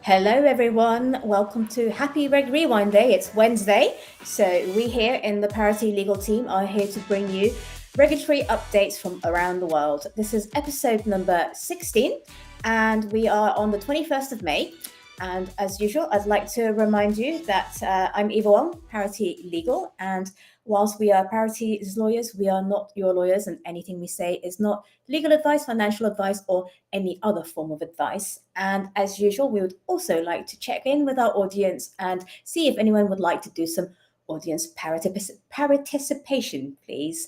Hello, everyone. Welcome to Happy Reg Rewind Day. It's Wednesday. So, we here in the Parity Legal team are here to bring you regulatory updates from around the world. This is episode number 16, and we are on the 21st of May. And as usual, I'd like to remind you that I'm Eva Wong, Parity Legal, and whilst we are Parity's lawyers, we are not your lawyers, and anything we say is not legal advice, financial advice, or any other form of advice. And as usual, we would also like to check in with our audience and see if anyone would like to do some audience participation, please.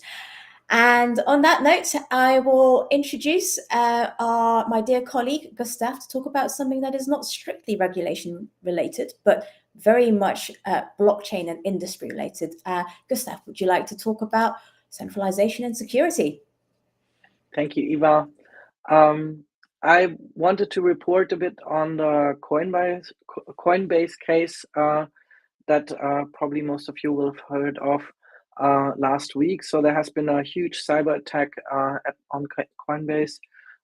And on that note, I will introduce my dear colleague, Gustav, to talk about something that is not strictly regulation related, but very much blockchain and industry related. Gustav, would you like to talk about centralization and security? Thank you, Eva. I wanted to report a bit on the Coinbase case that probably most of you will have heard of last week. So there has been a huge cyber attack on Coinbase,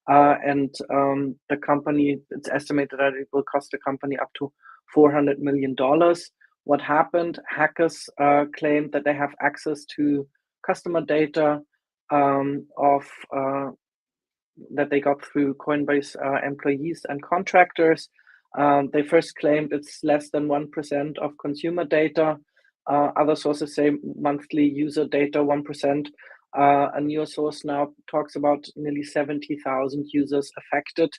and the company, it's estimated that it will cost the company up to $400 million. What happened? Hackers claimed that they have access to customer data of that they got through Coinbase employees and contractors. They first claimed it's less than 1% of consumer data. Other sources say monthly user data, 1%. A newer source now talks about nearly 70,000 users affected.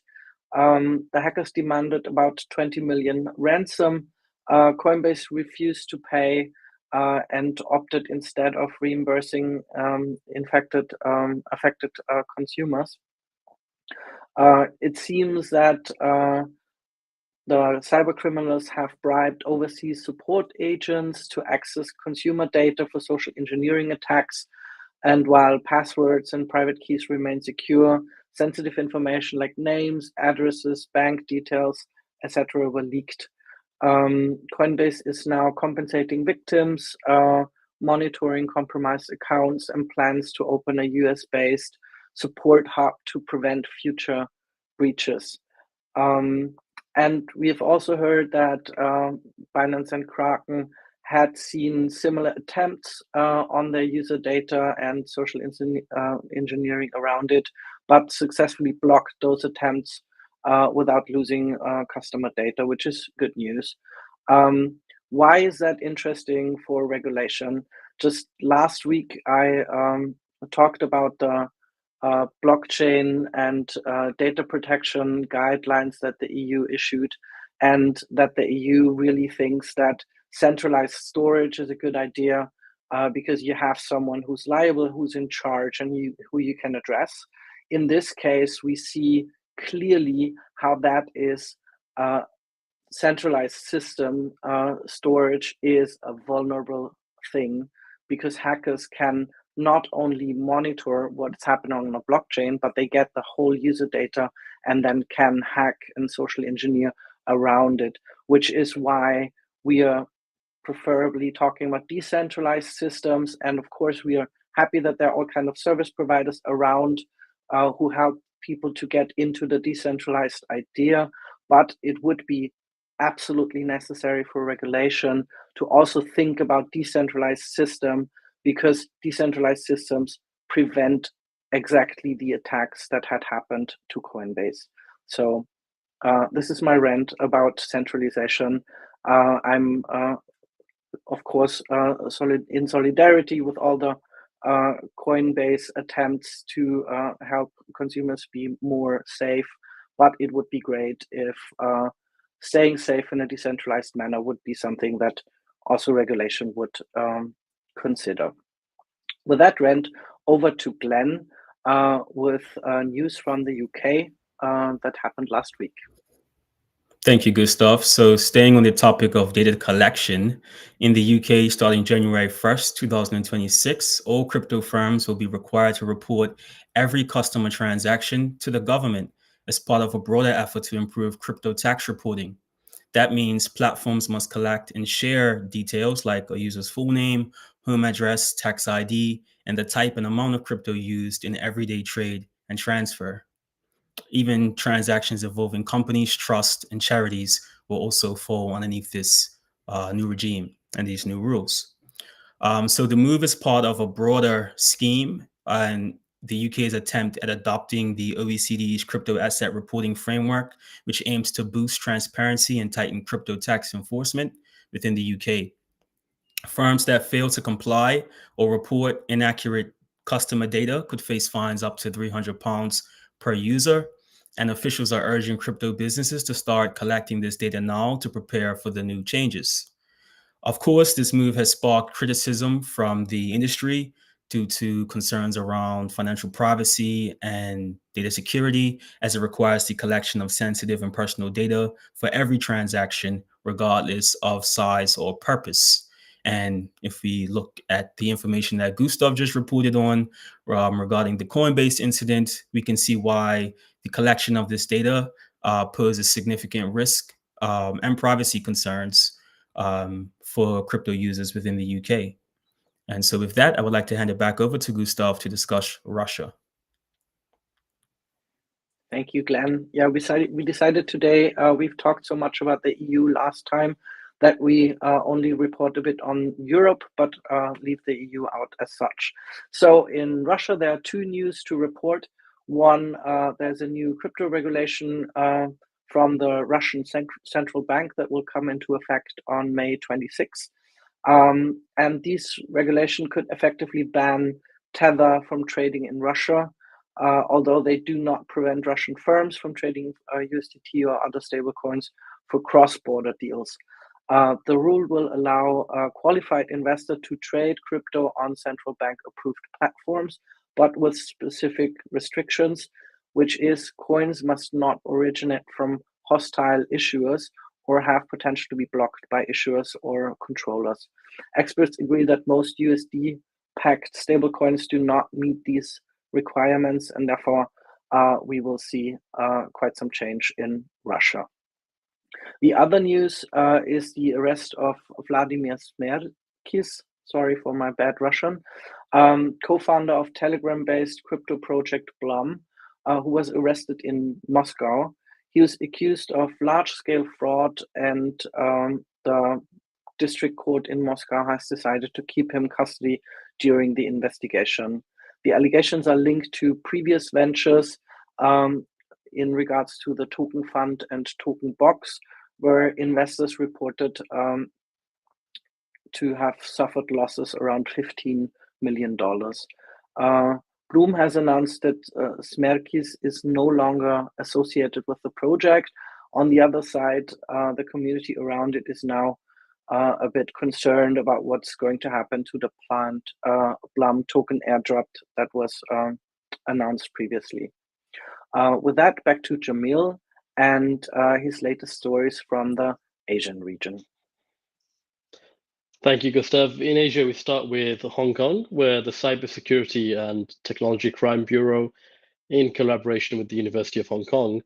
The hackers demanded about 20 million ransom. Coinbase refused to pay and opted instead of reimbursing affected consumers. It seems that the cyber criminals have bribed overseas support agents to access consumer data for social engineering attacks. And while passwords and private keys remain secure, sensitive information like names, addresses, bank details, etc. were leaked. Coinbase is now compensating victims, monitoring compromised accounts, and plans to open a US-based support hub to prevent future breaches. And we have also heard that Binance and Kraken had seen similar attempts on their user data and social engineering around it, but successfully blocked those attempts without losing customer data, which is good news. Why is that interesting for regulation? Just last week, I talked about the blockchain and data protection guidelines that the EU issued, and that the EU really thinks that centralized storage is a good idea because you have someone who's liable, who's in charge, and who you can address. In this case, we see clearly how that is centralized system storage is a vulnerable thing, because hackers can not only monitor what's happening on a blockchain, but they get the whole user data and then can hack and social engineer around it, which is why we are preferably talking about decentralized systems. And of course, we are happy that there are all kinds of service providers around who help people to get into the decentralized idea. But it would be absolutely necessary for regulation to also think about decentralized system, because decentralized systems prevent exactly the attacks that had happened to Coinbase. So this is my rant about centralization. I'm, of course, in solidarity with all the Coinbase attempts to help consumers be more safe, but it would be great if staying safe in a decentralized manner would be something that also regulation would consider. With that rant, over to Glenn with news from the UK that happened last week. Thank you, Gustav. So staying on the topic of data collection, in the UK, starting January 1st, 2026, all crypto firms will be required to report every customer transaction to the government as part of a broader effort to improve crypto tax reporting. That means platforms must collect and share details like a user's full name, home address, tax ID, and the type and amount of crypto used in everyday trade and transfer. Even transactions involving companies, trusts, and charities will also fall underneath this new regime and these new rules. So the move is part of a broader scheme and the UK's attempt at adopting the OECD's crypto asset reporting framework, which aims to boost transparency and tighten crypto tax enforcement within the UK. Firms that fail to comply or report inaccurate customer data could face fines up to £300 per user. And officials are urging crypto businesses to start collecting this data now to prepare for the new changes. Of course, this move has sparked criticism from the industry due to concerns around financial privacy and data security, as it requires the collection of sensitive and personal data for every transaction, regardless of size or purpose. And if we look at the information that Gustav just reported on regarding the Coinbase incident, we can see why the collection of this data poses significant risk and privacy concerns for crypto users within the UK. And so with that, I would like to hand it back over to Gustav to discuss Russia. Thank you, Glenn. Yeah, we decided today, we've talked so much about the EU last time that we only report a bit on Europe, but leave the EU out as such. So in Russia, there are two news to report. One, there's a new crypto regulation from the Russian central bank that will come into effect on May 26th. And this regulation could effectively ban Tether from trading in Russia, although they do not prevent Russian firms from trading USDT or other stablecoins for cross-border deals. The rule will allow a qualified investor to trade crypto on central bank approved platforms, but with specific restrictions, which is coins must not originate from hostile issuers or have potential to be blocked by issuers or controllers. Experts agree that most USD-pegged stablecoins do not meet these requirements, and therefore we will see quite some change in Russia. The other news is the arrest of Vladimir Smerkis, sorry for my bad Russian, co-founder of Telegram-based crypto project Blum, who was arrested in Moscow. He was accused of large-scale fraud, and the district court in Moscow has decided to keep him in custody during the investigation. The allegations are linked to previous ventures in regards to the token fund and token box, where investors reported to have suffered losses around $15 million. Bloom has announced that Smerkis is no longer associated with the project. On the other side, the community around it is now a bit concerned about what's going to happen to the planned Blum token airdrop that was announced previously. With that, back to Jamil and his latest stories from the Asian region. Thank you, Gustav. In Asia, we start with Hong Kong, where the Cybersecurity and Technology Crime Bureau, in collaboration with the University of Hong Kong,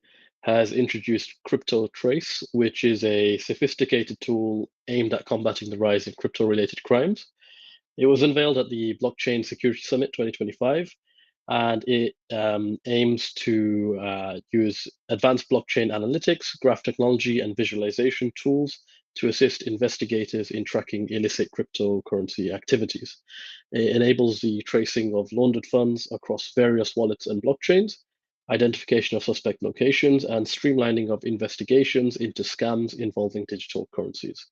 has introduced Crypto Trace, which is a sophisticated tool aimed at combating the rise of crypto-related crimes. It was unveiled at the Blockchain Security Summit 2025, and it aims to use advanced blockchain analytics, graph technology, and visualization tools to assist investigators in tracking illicit cryptocurrency activities. It enables the tracing of laundered funds across various wallets and blockchains, identification of suspect locations, and streamlining of investigations into scams involving digital currencies.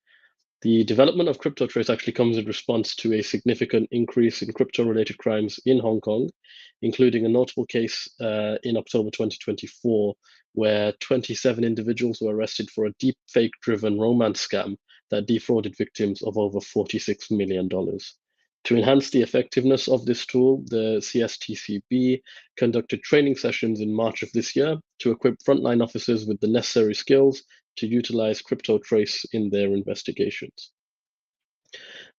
The development of Crypto Trace actually comes in response to a significant increase in crypto-related crimes in Hong Kong, including a notable case in October 2024, where 27 individuals were arrested for a deepfake-driven romance scam that defrauded victims of over $46 million. To enhance the effectiveness of this tool, the CSTCB conducted training sessions in March of this year to equip frontline officers with the necessary skills to utilize Crypto Trace in their investigations.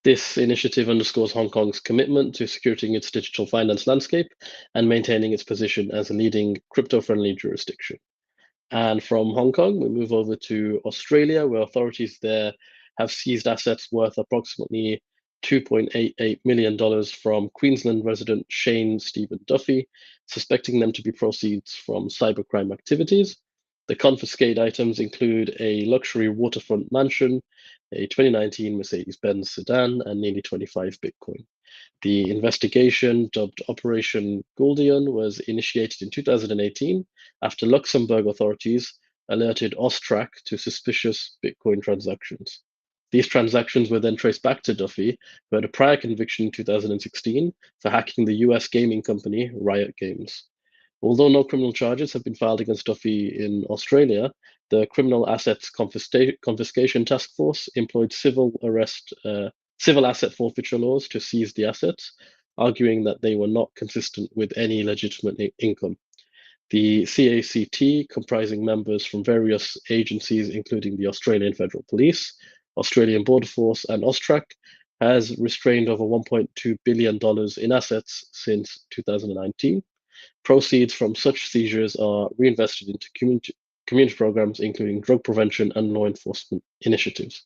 This initiative underscores Hong Kong's commitment to securing its digital finance landscape and maintaining its position as a leading crypto-friendly jurisdiction. And from Hong Kong, we move over to Australia, where authorities there have seized assets worth approximately $2.88 million from Queensland resident Shane Stephen Duffy, suspecting them to be proceeds from cybercrime activities. The confiscated items include a luxury waterfront mansion, a 2019 Mercedes-Benz sedan, and nearly 25 Bitcoin. The investigation, dubbed Operation Guldion, was initiated in 2018 after Luxembourg authorities alerted Ostrak to suspicious Bitcoin transactions. These transactions were then traced back to Duffy, who had a prior conviction in 2016 for hacking the US gaming company Riot Games. Although no criminal charges have been filed against Duffy in Australia, the Criminal Assets Confiscation Task Force employed civil asset forfeiture laws to seize the assets, arguing that they were not consistent with any legitimate income. The CACT, comprising members from various agencies, including the Australian Federal Police, Australian Border Force, and Ostrak, has restrained over $1.2 billion in assets since 2019. Proceeds from such seizures are reinvested into community programs, including drug prevention and law enforcement initiatives.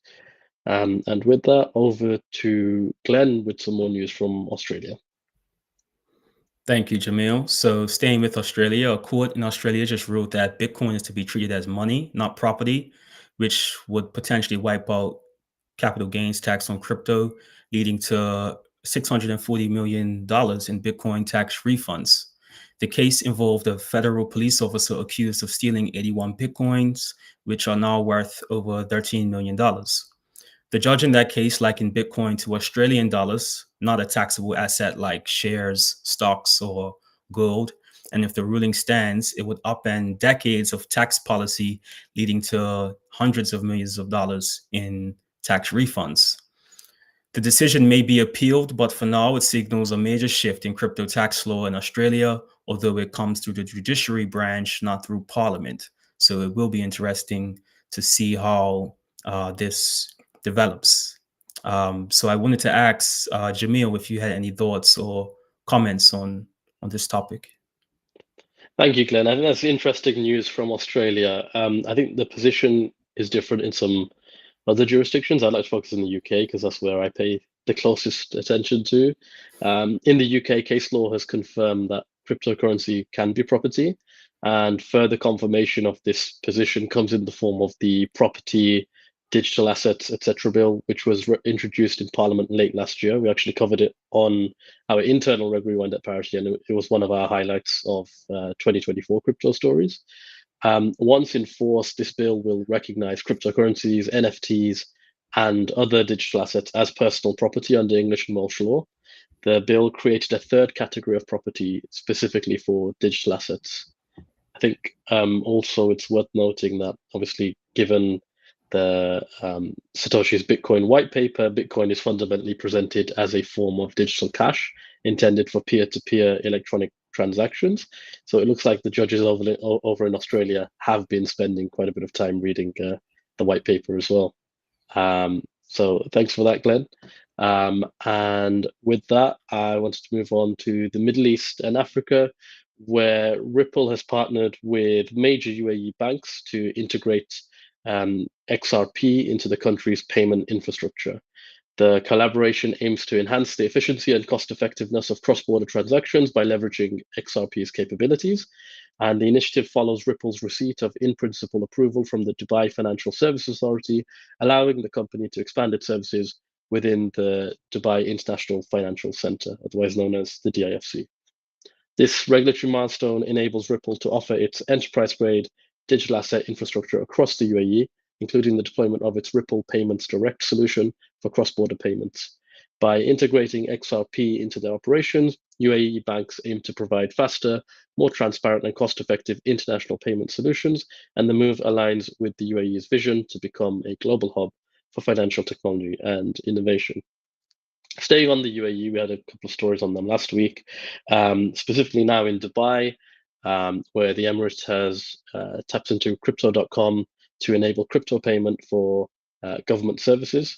And with that, over to Glenn with some more news from Australia. Thank you, Jamil. So staying with Australia, a court in Australia just ruled that Bitcoin is to be treated as money, not property, which would potentially wipe out capital gains tax on crypto, leading to $640 million in Bitcoin tax refunds. The case involved a federal police officer accused of stealing 81 Bitcoins, which are now worth over $13 million. The judge in that case likened Bitcoin to Australian dollars, not a taxable asset like shares, stocks, or gold. And if the ruling stands, it would upend decades of tax policy, leading to hundreds of millions of dollars in tax refunds. The decision may be appealed, but for now, it signals a major shift in crypto tax law in Australia, although it comes through the judiciary branch, not through Parliament. So it will be interesting to see how this develops. So I wanted to ask Jamil if you had any thoughts or comments on this topic. Thank you, Glenn. I think that's interesting news from Australia. I think the position is different in some other jurisdictions. I'd like to focus on the UK because that's where I pay the closest attention to. In the UK, case law has confirmed that cryptocurrency can be property, and further confirmation of this position comes in the form of the Property, Digital Assets, etc. bill, which was introduced in Parliament late last year. We actually covered it on our internal Reg Rewind at Parity, and it was one of our highlights of 2024 crypto stories. Once enforced, this bill will recognize cryptocurrencies, NFTs, and other digital assets as personal property under English and Welsh law. The bill created a third category of property specifically for digital assets. I think also it's worth noting that obviously given the Satoshi's Bitcoin white paper, Bitcoin is fundamentally presented as a form of digital cash intended for peer-to-peer electronic transactions. So it looks like the judges over in Australia have been spending quite a bit of time reading the white paper as well. So thanks for that, Glenn. And with that, I wanted to move on to the Middle East and Africa, where Ripple has partnered with major UAE banks to integrate XRP into the country's payment infrastructure. The collaboration aims to enhance the efficiency and cost effectiveness of cross-border transactions by leveraging XRP's capabilities. And the initiative follows Ripple's receipt of in-principle approval from the Dubai Financial Services Authority, allowing the company to expand its services within the Dubai International Financial Center, otherwise known as the DIFC. This regulatory milestone enables Ripple to offer its enterprise-grade digital asset infrastructure across the UAE, including the deployment of its Ripple Payments Direct solution for cross-border payments. By integrating XRP into their operations, UAE banks aim to provide faster, more transparent and cost-effective international payment solutions, and the move aligns with the UAE's vision to become a global hub for financial technology and innovation. Staying on the UAE, we had a couple of stories on them last week, specifically now in Dubai, where the Emirate has tapped into Crypto.com to enable crypto payment for government services.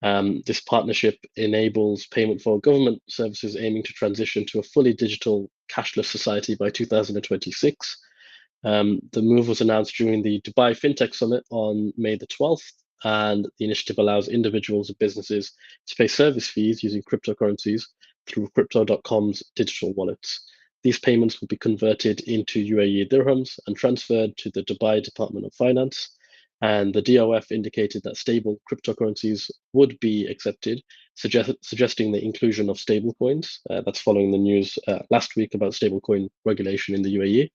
This partnership enables payment for government services aiming to transition to a fully digital cashless society by 2026. The move was announced during the Dubai FinTech Summit on May the 12th, and the initiative allows individuals and businesses to pay service fees using cryptocurrencies through Crypto.com's digital wallets. These payments will be converted into UAE dirhams and transferred to the Dubai Department of Finance. And the DOF indicated that stable cryptocurrencies would be accepted, suggesting the inclusion of stablecoins. That's following the news last week about stablecoin regulation in the UAE.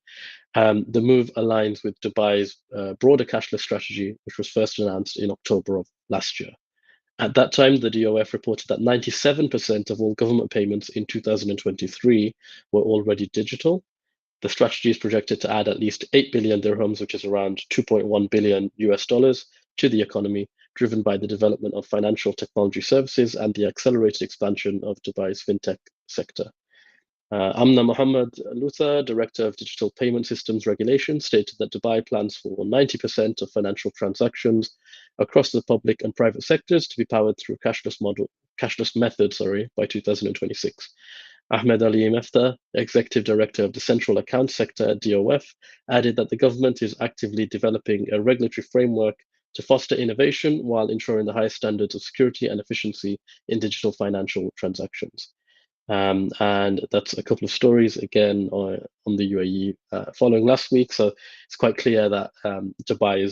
The move aligns with Dubai's broader cashless strategy, which was first announced in October of last year. At that time, the DOF reported that 97% of all government payments in 2023 were already digital. The strategy is projected to add at least 8 billion dirhams, which is around 2.1 billion US dollars, to the economy, driven by the development of financial technology services and the accelerated expansion of Dubai's fintech sector. Amna Mohammed Luther, Director of Digital Payment Systems Regulation, stated that Dubai plans for 90% of financial transactions across the public and private sectors to be powered through cashless methods by 2026. Ahmed Ali Mefta, Executive Director of the Central Accounts Sector at DOF, added that the government is actively developing a regulatory framework to foster innovation while ensuring the highest standards of security and efficiency in digital financial transactions. And that's a couple of stories again on the UAE following last week. So it's quite clear that Dubai,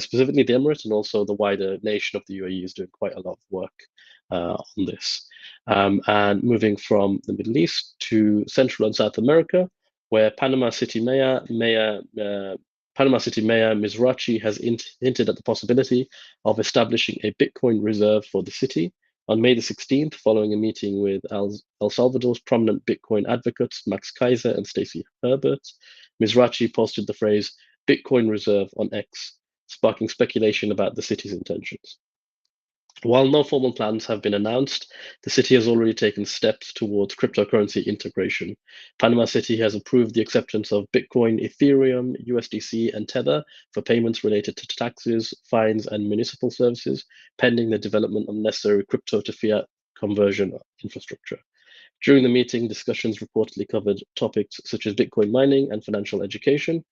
specifically the Emirate, and also the wider nation of the UAE is doing quite a lot of work on this. And moving from the Middle East to Central and South America, where Panama City Mayor Mizrachi has hinted at the possibility of establishing a Bitcoin reserve for the city. On May the 16th, following a meeting with El Salvador's prominent Bitcoin advocates, Max Kaiser and Stacey Herbert, Mizrachi posted the phrase Bitcoin Reserve on X, sparking speculation about the city's intentions. While no formal plans have been announced, the city has already taken steps towards cryptocurrency integration. Panama City has approved the acceptance of Bitcoin, Ethereum, USDC, and Tether for payments related to taxes, fines, and municipal services, pending the development of necessary crypto to fiat conversion infrastructure. During the meeting, discussions reportedly covered topics such as Bitcoin mining and financial education.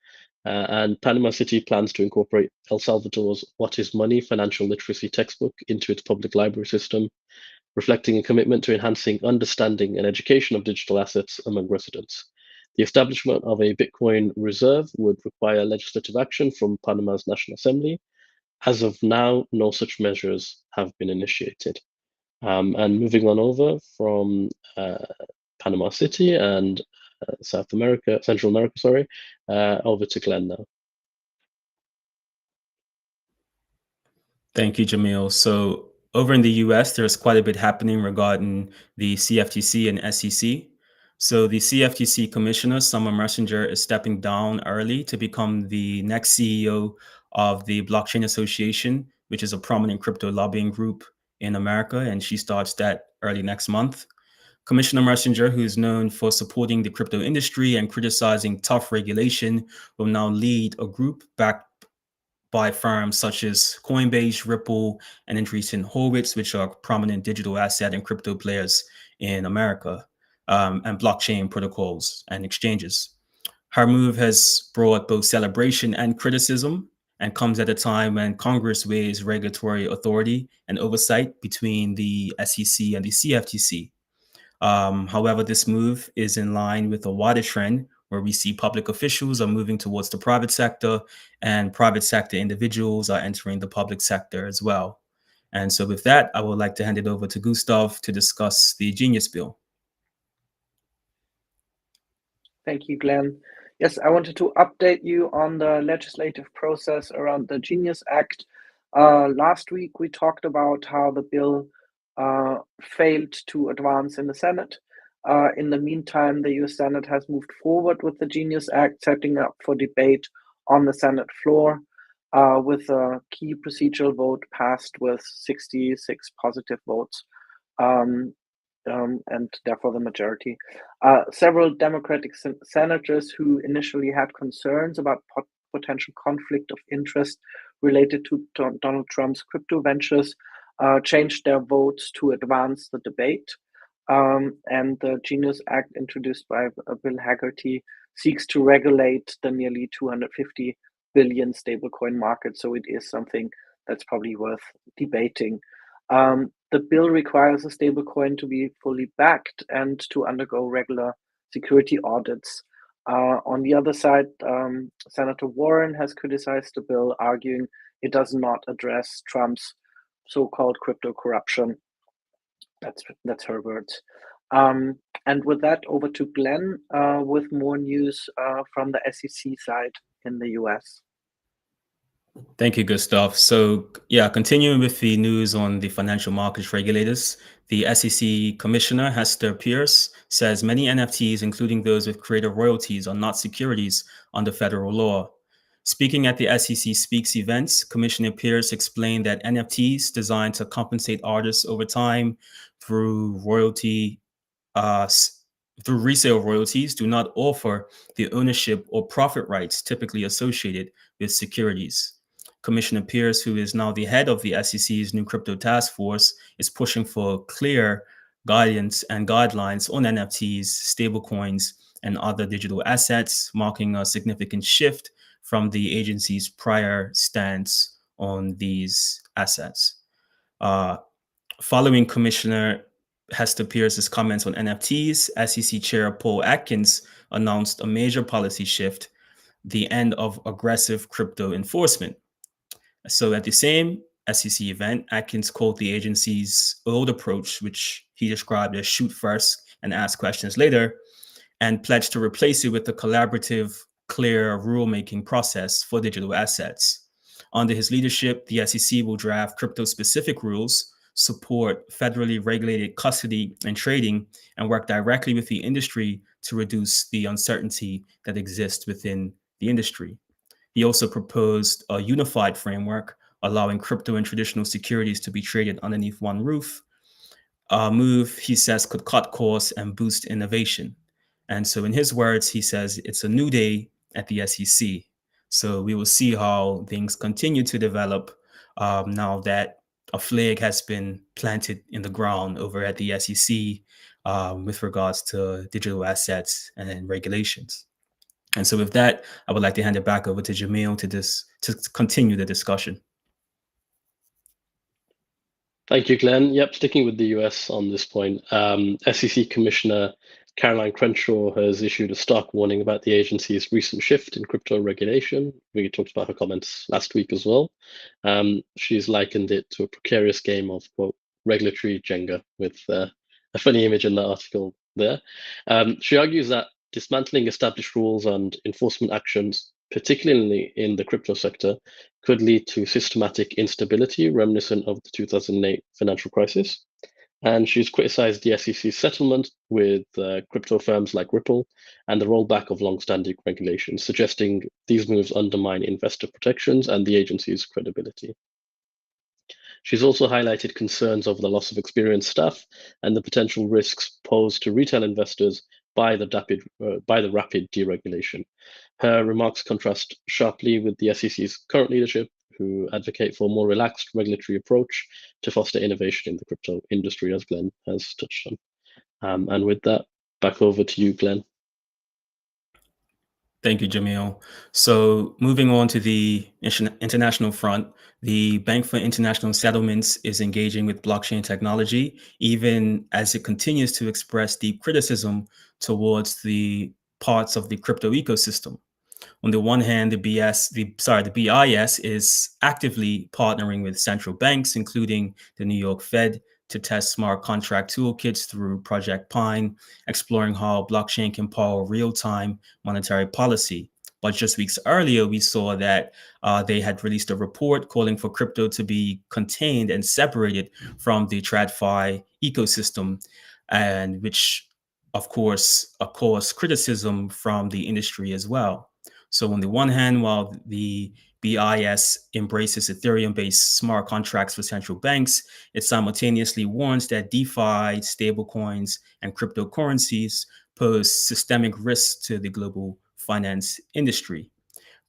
And Panama City plans to incorporate El Salvador's What is Money financial literacy textbook into its public library system, reflecting a commitment to enhancing understanding and education of digital assets among residents. The establishment of a Bitcoin reserve would require legislative action from Panama's National Assembly. As of now, no such measures have been initiated. And moving on over from Panama City and Central America, over to Glenn now. Thank you, Jamil. So over in the US, there's quite a bit happening regarding the CFTC and SEC. So the CFTC Commissioner, Summer Messenger, is stepping down early to become the next CEO of the Blockchain Association, which is a prominent crypto lobbying group in America, and she starts that early next month. Commissioner Messenger, who is known for supporting the crypto industry and criticizing tough regulation, will now lead a group backed by firms such as Coinbase, Ripple, and Andreessen Horowitz, which are prominent digital asset and crypto players in America, and blockchain protocols and exchanges. Her move has brought both celebration and criticism, and comes at a time when Congress weighs regulatory authority and oversight between the SEC and the CFTC. However, this move is in line with a wider trend where we see public officials are moving towards the private sector, and private sector individuals are entering the public sector as well. And so with that, I would like to hand it over to Gustav to discuss the Genius Bill. Thank you, Glenn. Yes, I wanted to update you on the legislative process around the Genius Act. Last week, we talked about how the bill failed to advance in the Senate. In the meantime, the US Senate has moved forward with the Genius Act, setting up for debate on the Senate floor, with a key procedural vote passed with 66 positive votes. And therefore the majority. Several Democratic senators who initially had concerns about potential conflict of interest related to Donald Trump's crypto ventures changed their votes to advance the debate. And the Genius Act, introduced by Bill Haggerty, seeks to regulate the nearly 250 billion stablecoin market. So it is something that's probably worth debating. The bill requires a stablecoin to be fully backed and to undergo regular security audits. On the other side, Senator Warren has criticized the bill, arguing it does not address Trump's so-called crypto corruption. That's her words. And with that, over to Glenn with more news from the SEC side in the US. Thank you, Gustav. So, yeah, continuing with the news on the financial markets regulators, the SEC Commissioner, Hester Pierce, says many NFTs, including those with creator royalties, are not securities under federal law. Speaking at the SEC Speaks events, Commissioner Pierce explained that NFTs designed to compensate artists over time through through resale royalties do not offer the ownership or profit rights typically associated with securities. Commissioner Pierce, who is now the head of the SEC's new crypto task force, is pushing for clear guidance and guidelines on NFTs, stablecoins, and other digital assets, marking a significant shift from the agency's prior stance on these assets. Following Commissioner Hester Pierce's comments on NFTs, SEC Chair Paul Atkins announced a major policy shift, the end of aggressive crypto enforcement. So at the same SEC event, Atkins called the agency's old approach, which he described as shoot first and ask questions later, and pledged to replace it with a collaborative, clear rulemaking process for digital assets. Under his leadership, the SEC will draft crypto-specific rules, support federally regulated custody and trading, and work directly with the industry to reduce the uncertainty that exists within the industry. He also proposed a unified framework allowing crypto and traditional securities to be traded underneath one roof, a move he says could cut costs and boost innovation. And so in his words, he says it's a new day at the SEC. So we will see how things continue to develop now that a flag has been planted in the ground over at the SEC with regards to digital assets and regulations. And so with that, I would like to hand it back over to Jamil to continue the discussion. Thank you, Glenn. Yep, sticking with the US on this point, SEC Commissioner Caroline Crenshaw has issued a stark warning about the agency's recent shift in crypto regulation. We talked about her comments last week as well. She's likened it to a precarious game of, quote, regulatory Jenga, with a funny image in that article there. She argues that dismantling established rules and enforcement actions, particularly in the crypto sector, could lead to systematic instability reminiscent of the 2008 financial crisis. And she's criticized the SEC's settlement with crypto firms like Ripple and the rollback of long-standing regulations, suggesting these moves undermine investor protections and the agency's credibility. She's also highlighted concerns over the loss of experienced staff and the potential risks posed to retail investors by the rapid deregulation. Her remarks contrast sharply with the SEC's current leadership, who advocate for a more relaxed regulatory approach to foster innovation in the crypto industry, as Glenn has touched on. And with that, back over to you, Glenn. Thank you, Jamil. So moving on to the international front, the Bank for International Settlements is engaging with blockchain technology, even as it continues to express deep criticism towards the parts of the crypto ecosystem. On the one hand, the BIS is actively partnering with central banks, including the New York Fed, to test smart contract toolkits through Project Pine, exploring how blockchain can power real-time monetary policy. But just weeks earlier, we saw that they had released a report calling for crypto to be contained and separated from the TradFi ecosystem, and which, of course, caused criticism from the industry as well. So on the one hand, while the BIS embraces Ethereum-based smart contracts for central banks, it simultaneously warns that DeFi, stablecoins, and cryptocurrencies pose systemic risks to the global finance industry.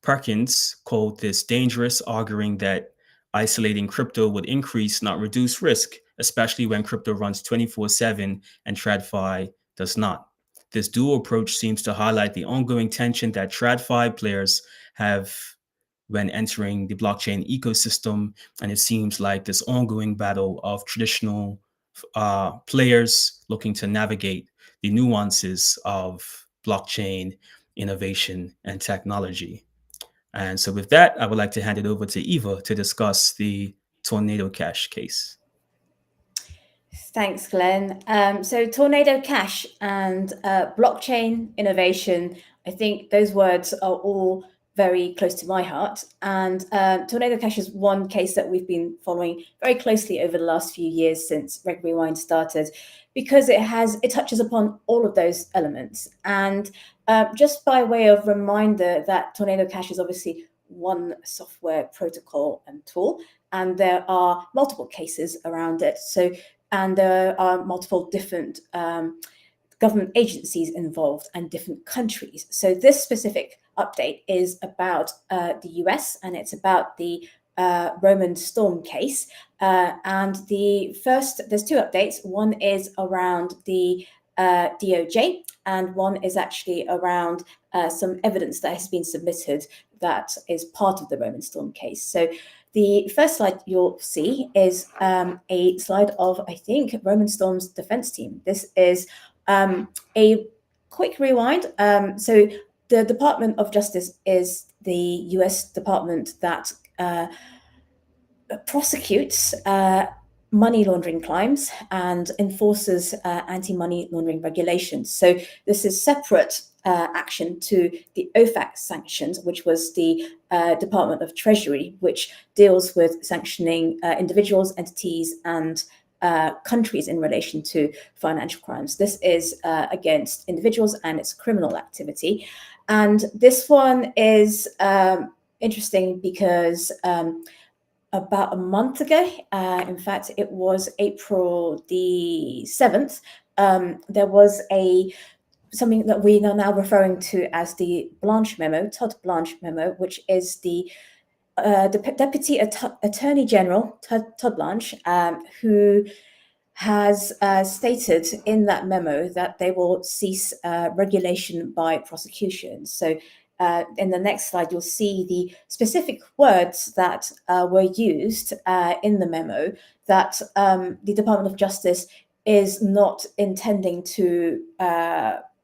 Perkins called this dangerous, arguing that isolating crypto would increase, not reduce risk, especially when crypto runs 24/7 and TradFi does not. This dual approach seems to highlight the ongoing tension that TradFi players have when entering the blockchain ecosystem. And it seems like this ongoing battle of traditional players looking to navigate the nuances of blockchain innovation and technology. And so with that, I would like to hand it over to Eva to discuss the Tornado Cash case. Thanks, Glenn. So Tornado Cash and blockchain innovation, I think those words are all very close to my heart. And Tornado Cash is one case that we've been following very closely over the last few years since Reg Rewind started, because it touches upon all of those elements. And just by way of reminder that Tornado Cash is obviously one software protocol and tool, and there are multiple cases around it. And there are multiple different government agencies involved and different countries. So this specific update is about the US, and it's about the Roman Storm case. And there's two updates. One is around the DOJ, and one is actually around some evidence that has been submitted that is part of the Roman Storm case. So the first slide you'll see is a slide of, I think, Roman Storm's defense team. This is a quick rewind. So the Department of Justice is the US department that prosecutes money laundering crimes and enforces anti-money laundering regulations. So this is separate action to the OFAC sanctions, which was the Department of Treasury, which deals with sanctioning individuals, entities, and countries in relation to financial crimes. This is against individuals and it's criminal activity. And this one is interesting because about a month ago, in fact, it was April the 7th, there was something that we are now referring to as the Blanche Memo, Todd Blanche Memo, which is the Deputy Attorney General, Todd Blanche, who has stated in that memo that they will cease regulation by prosecution. So in the next slide, you'll see the specific words that were used in the memo, that the Department of Justice is not intending to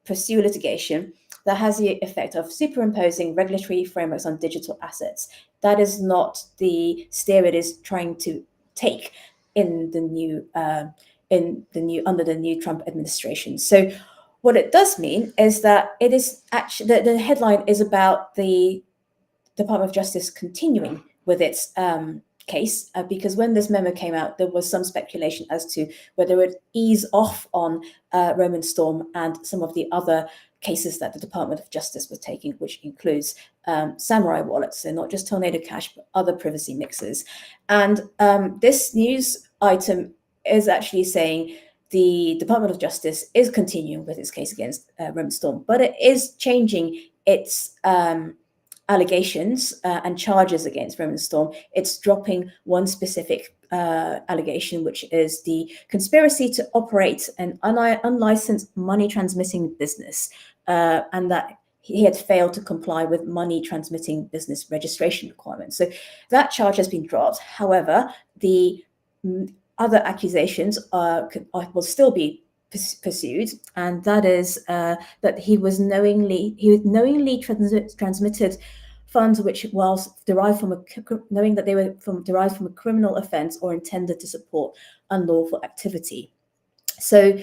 pursue litigation that has the effect of superimposing regulatory frameworks on digital assets. That is not the steer it is trying to take in the new under the new Trump administration. So what it does mean is that it is actually the headline is about the Department of Justice continuing with its case, because when this memo came out, there was some speculation as to whether it would ease off on Roman Storm and some of the other cases that the Department of Justice was taking, which includes samurai wallets, so not just Tornado Cash, but other privacy mixers. And this news item is actually saying the Department of Justice is continuing with its case against Roman Storm, but it is changing its allegations and charges against Roman Storm. It's dropping one specific allegation, which is the conspiracy to operate an unlicensed money transmitting business, and that he had failed to comply with money transmitting business registration requirements. So that charge has been dropped. However, the other accusations will still be pursued, and that is that he knowingly transmitted funds which, whilst derived from knowing that they were derived from a criminal offence or intended to support unlawful activity. So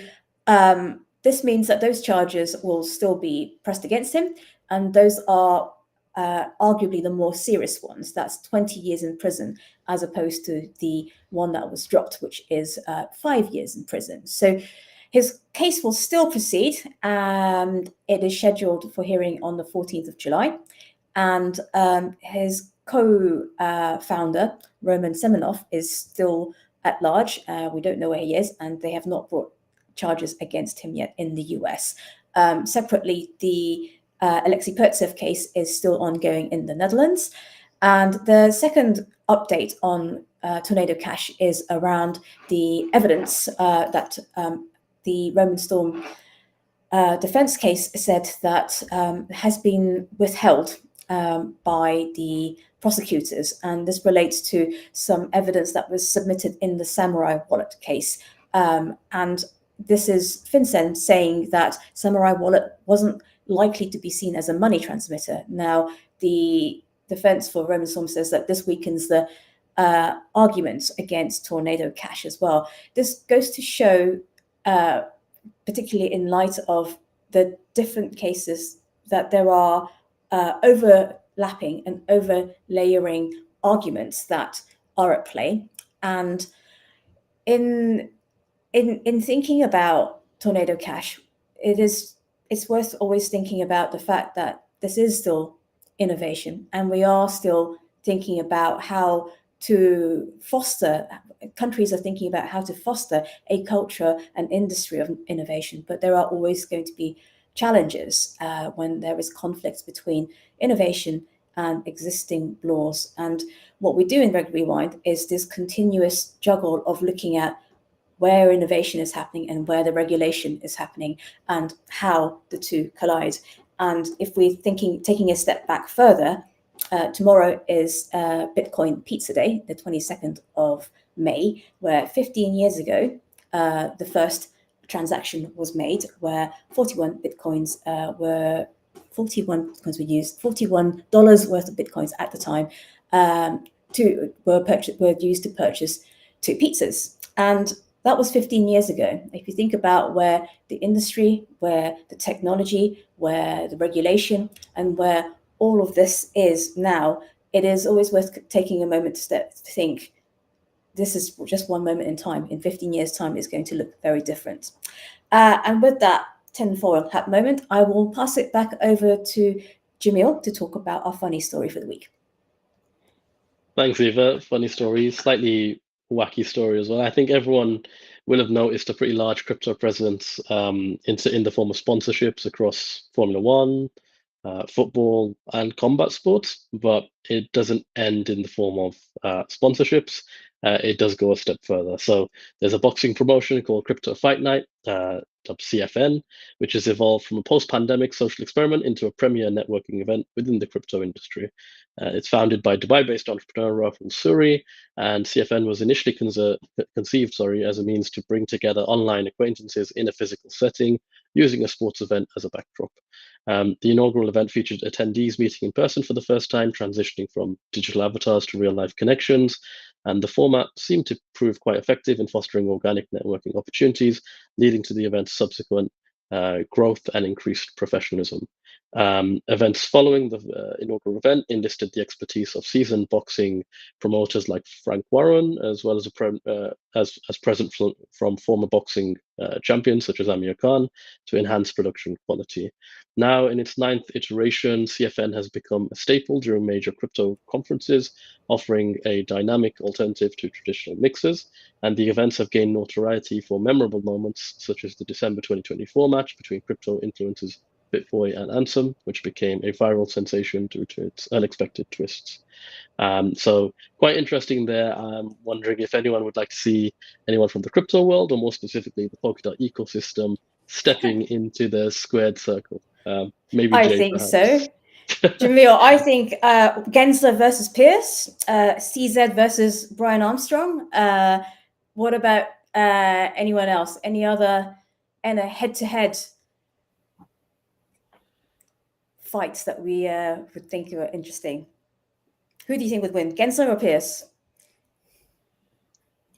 this means that those charges will still be pressed against him, and those are arguably the more serious ones. That's 20 years in prison, as opposed to the one that was dropped, which is 5 years in prison. So his case will still proceed, and it is scheduled for hearing on the 14th of July. And his co-founder, Roman Semenov, is still at large. We don't know where he is, and they have not brought charges against him yet in the US. Separately, the Alexei Pertsev case is still ongoing in the Netherlands. And the second update on Tornado Cash is around the evidence that the Roman Storm defense case said that has been withheld by the prosecutors. And this relates to some evidence that was submitted in the Samurai wallet case. And this is FinCEN saying that Samurai Wallet wasn't likely to be seen as a money transmitter. Now, the defense for Roman Storm says that this weakens the arguments against Tornado Cash as well. This goes to show, particularly in light of the different cases, that there are overlapping and over-layering arguments that are at play. And in thinking about Tornado Cash, it's worth always thinking about the fact that this is still innovation, and we are still thinking about how to foster, countries are thinking about how to foster a culture and industry of innovation, but there are always going to be challenges when there is conflicts between innovation and existing laws. And what we do in Reg Rewind is this continuous juggle of looking at where innovation is happening and where the regulation is happening and how the two collide. And if we're taking a step back further, tomorrow is Bitcoin Pizza Day, the 22nd of May, where 15 years ago, the first transaction was made where 41 Bitcoins were used, $41 worth of Bitcoins at the time were used to purchase 2 pizzas. And that was 15 years ago. If you think about where the industry, where the technology, where the regulation, and where all of this is now, it is always worth taking a moment to think, this is just one moment in time. In 15 years' time, it's going to look very different. And with that tinfoil hat moment, I will pass it back over to Jamil to talk about our funny story for the week. Thanks, Eva. Funny story, slightly wacky story as well. I think everyone will have noticed a pretty large crypto presence in the form of sponsorships across Formula One, football, and combat sports, but it doesn't end in the form of sponsorships. It does go a step further. So there's a boxing promotion called Crypto Fight Night, CFN, which has evolved from a post-pandemic social experiment into a premier networking event within the crypto industry. It's founded by Dubai-based entrepreneur Rahul Suri, and CFN was initially conceived as a means to bring together online acquaintances in a physical setting, using a sports event as a backdrop. The inaugural event featured attendees meeting in person for the first time, transitioning from digital avatars to real-life connections, and the format seemed to prove quite effective in fostering organic networking opportunities, leading to the event's subsequent growth and increased professionalism. Events following the inaugural event enlisted the expertise of seasoned boxing promoters like Frank Warren, as well as present from former boxing champions such as Amir Khan, to enhance production quality. Now, in its 9th iteration, CFN has become a staple during major crypto conferences, offering a dynamic alternative to traditional mixers, and the events have gained notoriety for memorable moments such as the December 2024 match between crypto influencers BitBoy and Ansem, which became a viral sensation due to its unexpected twists. So quite interesting there. I'm wondering if anyone would like to see anyone from the crypto world, or more specifically the Polkadot ecosystem, stepping into the squared circle. Maybe I Jay, think perhaps. so. Jamil, I think Gensler versus Pierce, CZ versus Brian Armstrong. What about anyone else? Any other head-to-head fights that we would think are interesting? Who do you think would win, Gensler or Pierce?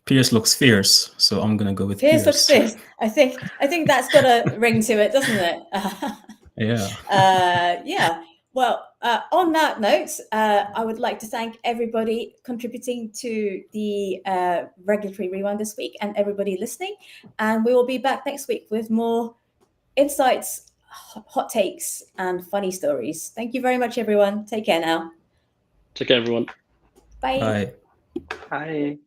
Pierce looks fierce, so I'm gonna go with Pierce. Pierce. Looks fierce. I think that's got a ring to it, doesn't it? Yeah. Yeah. Well, on that note, I would like to thank everybody contributing to the Regulatory Rewind this week, and everybody listening. And we will be back next week with more insights, hot takes, and funny stories. Thank you very much, everyone. Take care now. Take care, everyone. Bye. Bye.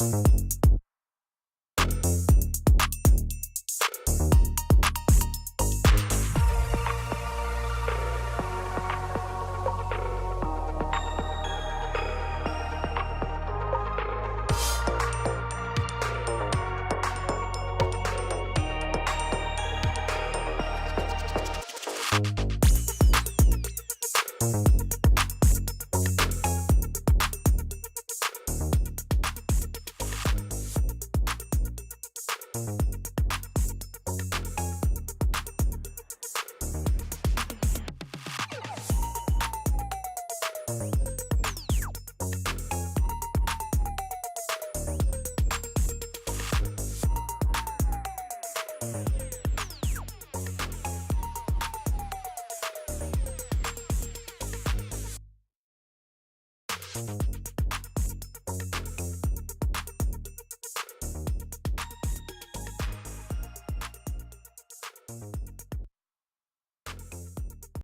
you.